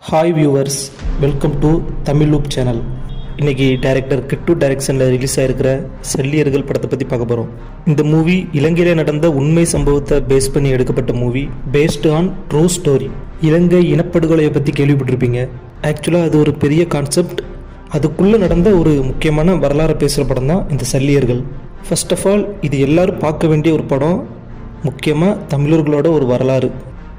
Hi viewers, welcome to Tamil loop channel. இன்றைக்கி director கிட்டு டைரக்ஷனில் release ஆகிருக்கிற Salliyargal படத்தை பற்றி பார்க்க போகிறோம். இந்த மூவி இலங்கையில் நடந்த உண்மை சம்பவத்தை பேஸ் பண்ணி எடுக்கப்பட்ட movie, based on true story. இலங்கை இனப்படுகொலையை பற்றி கேள்விப்பட்டிருப்பீங்க. ஆக்சுவலாக அது ஒரு பெரிய கான்செப்ட். அதுக்குள்ளே நடந்த ஒரு முக்கியமான வரலாறு பேசுகிற படம் தான் இந்த சல்லியர்கள். ஃபர்ஸ்ட் ஆஃப் ஆல், இது எல்லோரும் பார்க்க வேண்டிய ஒரு படம். முக்கியமாக தமிழர்களோட ஒரு வரலாறு.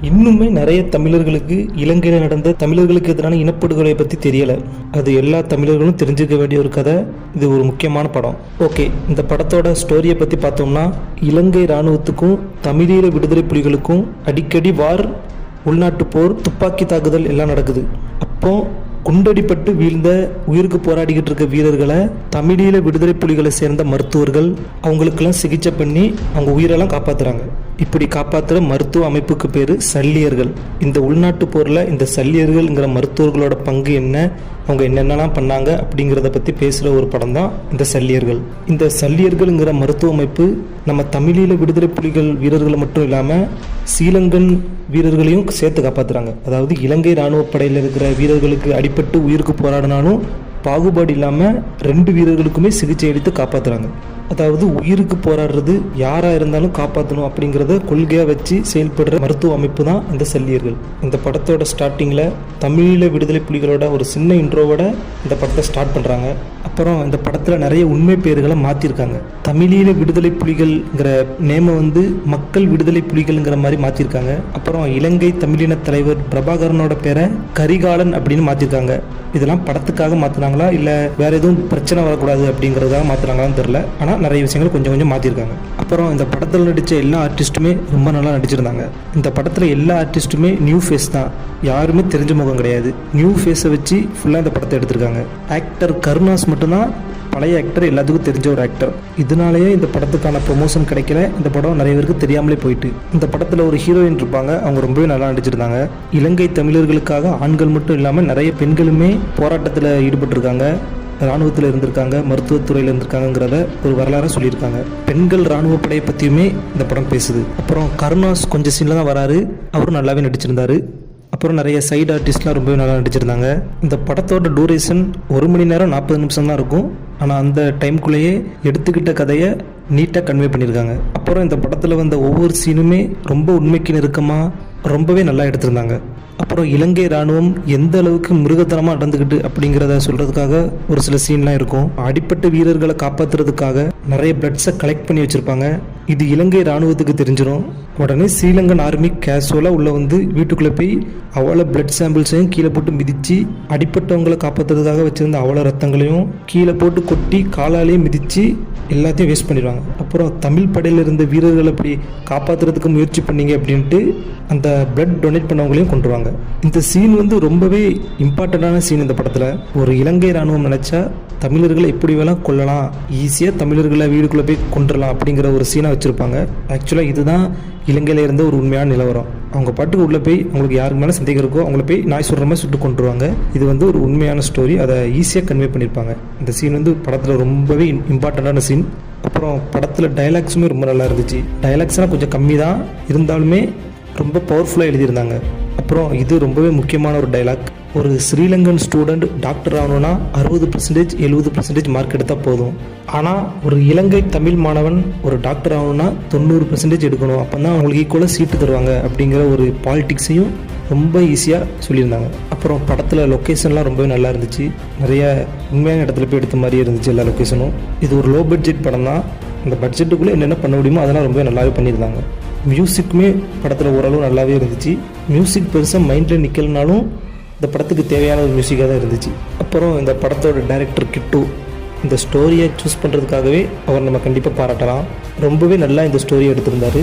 இன்னுமே நிறைய தமிழர்களுக்கு இலங்கையில் நடந்த தமிழர்களுக்கு எதிரான இனப்படுகொலையை பற்றி தெரியலை. அது எல்லா தமிழர்களும் தெரிஞ்சுக்க வேண்டிய ஒரு கதை. இது ஒரு முக்கியமான படம். ஓகே, இந்த படத்தோட ஸ்டோரியை பற்றி பார்த்தோம்னா, இலங்கை இராணுவத்துக்கும் தமிழீழ விடுதலை புலிகளுக்கும் அடிக்கடி வார், உள்நாட்டு போர், துப்பாக்கி தாக்குதல் எல்லாம் நடக்குது. அப்போ குண்டடிப்பட்டு வீழ்ந்த உயிருக்கு போராடிக்கிட்டு இருக்க வீரர்களை தமிழீழ விடுதலை புலிகளை சேர்ந்த மருத்துவர்கள் அவங்களுக்கெல்லாம் சிகிச்சை பண்ணி அவங்க உயிரெல்லாம் காப்பாற்றுறாங்க. இப்படி காப்பாற்றுற மருத்துவ அமைப்புக்கு பேர் சல்லியர்கள். இந்த உள்நாட்டு போரில் இந்த சல்லியர்கள்ங்கிற மருத்துவர்களோட பங்கு என்ன, அவங்க என்னென்னலாம் பண்ணாங்க அப்படிங்கிறத பற்றி பேசுகிற ஒரு படம் தான் இந்த சல்லியர்கள். இந்த சல்லியர்கள்ங்கிற மருத்துவ அமைப்பு நம்ம தமிழீழ விடுதலை புலிகள் வீரர்களை மட்டும் இல்லாமல் ஸ்ரீலங்கன் வீரர்களையும் சேர்த்து காப்பாற்றுறாங்க. அதாவது இலங்கை இராணுவ படையில் இருக்கிற வீரர்களுக்கு அடிபட்டு உயிருக்கு போராடினாலும் பாகுபாடு இல்லாமல் 2 வீரர்களுக்குமே சிகிச்சை அளித்து காப்பாற்றுறாங்க. அதாவது உயிருக்கு போராடுறது யாராக இருந்தாலும் காப்பாற்றணும் அப்படிங்கிறத கொள்கையாக வச்சு செயல்படுற மருத்துவ அமைப்பு தான் இந்த சல்லியர்கள். இந்த படத்தோட ஸ்டார்டிங்கில் தமிழீழ விடுதலை புலிகளோட ஒரு சின்ன இன்ட்ரோவோட இந்த படத்தை ஸ்டார்ட் பண்ணுறாங்க. அப்புறம் இந்த படத்தில் நிறைய உண்மை பேர்களை மாற்றிருக்காங்க. தமிழீழ விடுதலை புலிகள்ங்கிற நேமை மக்கள் விடுதலை புலிகள்ங்கிற மாதிரி மாற்றிருக்காங்க. அப்புறம் இலங்கை தமிழின தலைவர் பிரபாகரனோட பேரை கரிகாலன் அப்படின்னு மாற்றிருக்காங்க. இதெல்லாம் படத்துக்காக மாற்றினாங்களா இல்லை வேற எதுவும் பிரச்சனை வரக்கூடாது அப்படிங்கிறதுக்காக மாற்றினாங்களான்னு தெரில. ஆனால் நிறைய விஷயங்கள் கொஞ்சம் கொஞ்சம் மாற்றிருக்காங்க. அப்புறம் இந்த படத்தில் நடித்த எல்லா ஆர்டிஸ்ட்டுமே ரொம்ப நல்லா நடிச்சிருந்தாங்க. இந்த படத்தில் எல்லா ஆர்டிஸ்ட்டுமே நியூ ஃபேஸ் தான், யாருமே தெரிஞ்ச முகம் கிடையாது. நியூ ஃபேஸை வச்சு ஃபுல்லாக இந்த படத்தை எடுத்திருக்காங்க. ஆக்டர் கருணாஸ் மட்டும்தான் பழைய ஆக்டர், எல்லாத்துக்கும் தெரிஞ்ச ஒரு ஆக்டர். இதனாலேயே இந்த படத்துக்கான ப்ரொமோஷன் கிடைக்கல. இந்த படம் நிறைய பேருக்கு தெரியாமலே போயிட்டு. இந்த படத்தில் ஒரு ஹீரோயின் இருப்பாங்க, அவங்க ரொம்பவே நல்லா நடிச்சிருந்தாங்க. இலங்கை தமிழர்களுக்காக ஆண்கள் மட்டும் இல்லாமல் நிறைய பெண்களுமே போராட்டத்தில் ஈடுபட்டிருக்காங்க. இராணுவத்தில் இருந்திருக்காங்க, மருத்துவத்துறையில் இருந்திருக்காங்கிறத ஒரு வரலாறு சொல்லியிருக்காங்க. பெண்கள் இராணுவ படையை பற்றியுமே இந்த படம் பேசுது. அப்புறம் கருணாஸ் கொஞ்சம் சீனில் தான் வராரு, அவரும் நல்லாவே நடிச்சிருந்தாரு. அப்புறம் நிறைய சைடு ஆர்டிஸ்ட்லாம் ரொம்பவே நல்லா நடிச்சிருந்தாங்க. இந்த படத்தோட டூரேஷன் 1 மணி நேரம் 40 நிமிஷம் தான் இருக்கும். ஆனால் அந்த டைம்குள்ளேயே எடுத்துக்கிட்ட கதையை நீட்டாக கன்வே பண்ணியிருக்காங்க. அப்புறம் இந்த படத்தில் வந்த ஒவ்வொரு சீனுமே ரொம்ப உண்மைக்கு நெருக்கமாக ரொம்பவே நல்லா எடுத்திருந்தாங்க. அப்புறம் இலங்கை இராணுவம் எந்த அளவுக்கு மிருகத்தனமாக நடந்துக்கிட்டு அப்படிங்கிறத சொல்கிறதுக்காக ஒரு சில சீன்லாம் இருக்கும். அடிப்பட்ட வீரர்களை காப்பாற்றுறதுக்காக நிறைய பிளட்ஸை கலெக்ட் பண்ணி வச்சுருப்பாங்க. இது இலங்கை இராணுவத்துக்கு தெரிஞ்சிடும். உடனே ஸ்ரீலங்கன் ஆர்மி கேஷுவலாக உள்ள வீட்டுக்குள்ளே போய் அவ்வளோ பிளட் சாம்பிள்ஸையும் கீழே போட்டு மிதித்து, அடிப்பட்டவங்களை காப்பாற்றுறதுக்காக வச்சுருந்த அவ்வளோ ரத்தங்களையும் கீழே போட்டு கொட்டி காலாலேயே மிதித்து எல்லாத்தையும் வேஸ்ட் பண்ணிடுவாங்க. அப்புறம் தமிழ் படையில் இருந்த வீரர்களை அப்படி காப்பாற்றுறதுக்கு முயற்சி பண்ணீங்க அப்படின்ட்டு அந்த பிளட் டொனேட் பண்ணவங்களையும் கொண்டுருவாங்க. இந்த சீன் ரொம்பவே இம்பார்ட்டண்டான சீன் இந்த படத்தில். ஒரு இலங்கை இராணுவம் நினச்சா தமிழர்களை எப்படி வேணால் கொல்லலாம், ஈஸியாக தமிழர்களை வீடுக்குள்ளே போய் கொண்டுடலாம் அப்படிங்கிற ஒரு சீனாக வச்சுருப்பாங்க. ஆக்சுவலாக இதுதான் இலங்கையில் இருந்த ஒரு உண்மையான நிலவரம். அவங்க பாட்டுக்கு உள்ளே போய் அவங்களுக்கு யாருக்கு மேலே சந்தேகம் இருக்கோ அவங்கள போய் நாய் சுடுற மாதிரி சுட்டு கொண்டுருவாங்க. இது ஒரு உண்மையான ஸ்டோரி. அதை ஈஸியாக கன்வே பண்ணியிருப்பாங்க. இந்த சீன் படத்தில் ரொம்பவே இம்பார்ட்டண்டான சீன். அப்புறம் படத்தில் டைலாக்ஸுமே ரொம்ப நல்லா இருந்துச்சு. டைலாக்ஸ்லாம் கொஞ்சம் கம்மி தான் இருந்தாலுமே ரொம்ப பவர்ஃபுல்லாக எழுதியிருந்தாங்க. அப்புறம் இது ரொம்பவே முக்கியமான ஒரு டைலாக். ஒரு ஸ்ரீலங்கன் ஸ்டூடெண்ட் டாக்டர் ஆகணும்னா 60% 70% மார்க் எடுத்தால் போதும். ஆனால் ஒரு இலங்கை தமிழ் மாணவன் ஒரு டாக்டர் ஆகணும்னா 90% எடுக்கணும். அப்போ தான் அவங்களுக்கு ஈக்குவலாக சீட்டு தருவாங்க அப்படிங்கிற ஒரு பாலிடிக்ஸையும் ரொம்ப ஈஸியாக சொல்லியிருந்தாங்க. அப்புறம் படத்தில் லொக்கேஷன்லாம் ரொம்பவே நல்லா இருந்துச்சு. நிறைய உண்மையான இடத்துல போய் எடுத்த மாதிரியே இருந்துச்சு எல்லா லொக்கேஷனும். இது ஒரு லோ பட்ஜெட் படம் தான். அந்த பட்ஜெட்டுக்குள்ளே என்னென்ன பண்ண முடியுமோ அதெல்லாம் ரொம்பவே நல்லாவே பண்ணியிருந்தாங்க. மியூசிக்குமே படத்தில் ஓரளவு நல்லாவே இருந்துச்சு. மியூசிக் பெருசாக மைண்டில் நிற்கலனாலும் இந்த படத்துக்கு தேவையான ஒரு மியூசிக்காக தான் இருந்துச்சு. அப்புறம் இந்த படத்தோட டைரக்டர் கிட்டு இந்த ஸ்டோரியை சூஸ் பண்ணுறதுக்காகவே அவர் நம்ம கண்டிப்பாக பாராட்டலாம். ரொம்பவே நல்லா இந்த ஸ்டோரியை எடுத்திருந்தார்.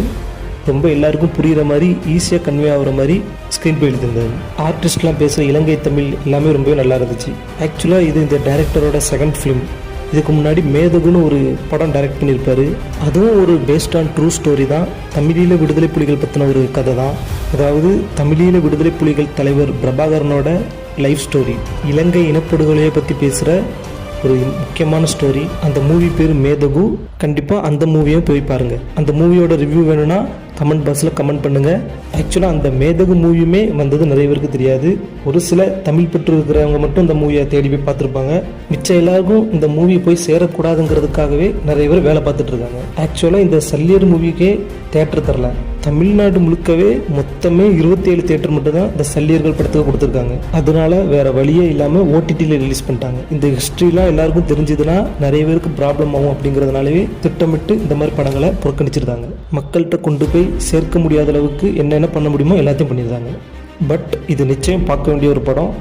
ரொம்ப எல்லாருக்கும் புரிகிற மாதிரி ஈஸியாக கன்வே ஆகிற மாதிரி ஸ்க்ரீன் பிளே எழுதியிருந்தார். ஆர்டிஸ்ட்லாம் பேசுகிற இலங்கை தமிழ் எல்லாமே ரொம்பவே நல்லா இருந்துச்சு. ஆக்சுவலாக இது இந்த டைரக்டரோட செகண்ட் ஃபிலிம். இதுக்கு முன்னாடி மேதகுன்னு ஒரு படம் டைரக்ட் பண்ணியிருப்பார். அதுவும் ஒரு பேஸ்ட் ஆன் ட்ரூ ஸ்டோரி தான். தமிழீழ விடுதலை புலிகள் பற்றின ஒரு கதை தான். அதாவது தமிழீழ விடுதலை புலிகள் தலைவர் பிரபாகரனோட லைஃப் ஸ்டோரி. இலங்கை இனப்படுகொலையை பற்றி பேசுகிற ஒரு முக்கியமான ஸ்டோரி. அந்த மூவி பேர் மேதகு. கண்டிப்பாக அந்த மூவியும் போய் பாருங்கள். அந்த மூவியோட ரிவ்யூ வேணும்னா கமெண்ட் பாக்ஸில் கமெண்ட் பண்ணுங்கள். ஆக்சுவலாக அந்த மேதகு மூவியுமே வந்தது நிறைய பேருக்கு தெரியாது. ஒரு சில தமிழ் பற்று இருக்கிறவங்க மட்டும் இந்த மூவியை தேடி போய் பார்த்துருப்பாங்க. மிச்சம் எல்லாருக்கும் இந்த மூவி போய் சேரக்கூடாதுங்கிறதுக்காகவே நிறைய பேர் வேலை பார்த்துட்டு இருக்காங்க. ஆக்சுவலாக இந்த சல்லியர் மூவிக்கே தேட்டர் தரல. தமிழ்நாடு முழுக்கவே மொத்தமே 27 தேட்டர் மட்டும் தான் இந்த சல்லியர்கள் படத்துக்கு கொடுத்துருக்காங்க. அதனால வேற வழியே இல்லாமல் ஓடிடியில் ரிலீஸ் பண்ணிட்டாங்க. இந்த ஹிஸ்ட்ரிலாம் எல்லாருக்கும் தெரிஞ்சதுன்னா நிறைய பேருக்கு ப்ராப்ளம் ஆகும் அப்படிங்கிறதுனாலவே திட்டமிட்டு இந்த மாதிரி படங்களை புறக்கணிச்சிருந்தாங்க. மக்கள்கிட்ட கொண்டு போய் சேர்க்க முடியாத அளவுக்கு என்னென்ன பண்ண முடியுமோ எல்லாத்தையும் பண்ணியிருந்தாங்க. பட் இது நிச்சயம் பார்க்க வேண்டிய ஒரு படம்.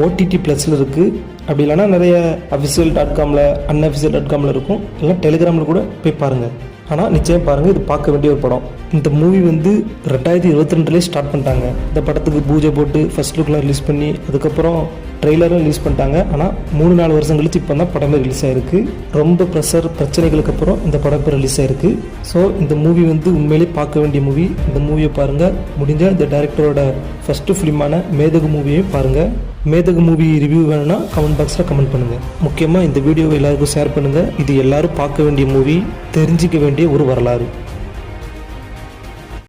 ஓடிடி ப்ளஸில் இருக்குது. அப்படி இல்லைனா நிறைய official.comல unofficial.comல இருக்கும். இல்லை டெலிகிராமில் கூட போய் பாருங்கள். ஆனால் நிச்சயம் பாருங்கள், இது பார்க்க வேண்டிய ஒரு படம். இந்த மூவி வந்து 2022 ஸ்டார்ட் பண்ணிட்டாங்க. இந்த படத்துக்கு பூஜை போட்டு ஃபர்ஸ்ட் லுக்லாம் ரிலீஸ் பண்ணி அதுக்கப்புறம் ட்ரெய்லரும் ரிலீஸ் பண்ணிட்டாங்க. ஆனால் 3-4 வருஷம் கழிச்சு இப்போ தான் படமே ரிலீஸ் ஆகிருக்கு. ரொம்ப பிரச்சனைகளுக்கு அப்புறம் இந்த படம் இப்போ ரிலீஸ் ஆகிருக்கு. ஸோ இந்த மூவி வந்து உண்மையிலே பார்க்க வேண்டிய மூவி. இந்த மூவியை பாருங்கள். முடிஞ்ச இந்த டைரக்டரோட ஃபஸ்ட்டு ஃபிலிமான மேதகு மூவியையும் பாருங்கள். மேதகு மூவி ரிவ்யூ வேணும்னா கமெண்ட் பாக்ஸில் கமெண்ட் பண்ணுங்கள். முக்கியமாக இந்த வீடியோவை எல்லாருக்கும் ஷேர் பண்ணுங்கள். இது எல்லாரும் பார்க்க வேண்டிய மூவி, தெரிஞ்சிக்க வேண்டிய ஒரு வரலாறு.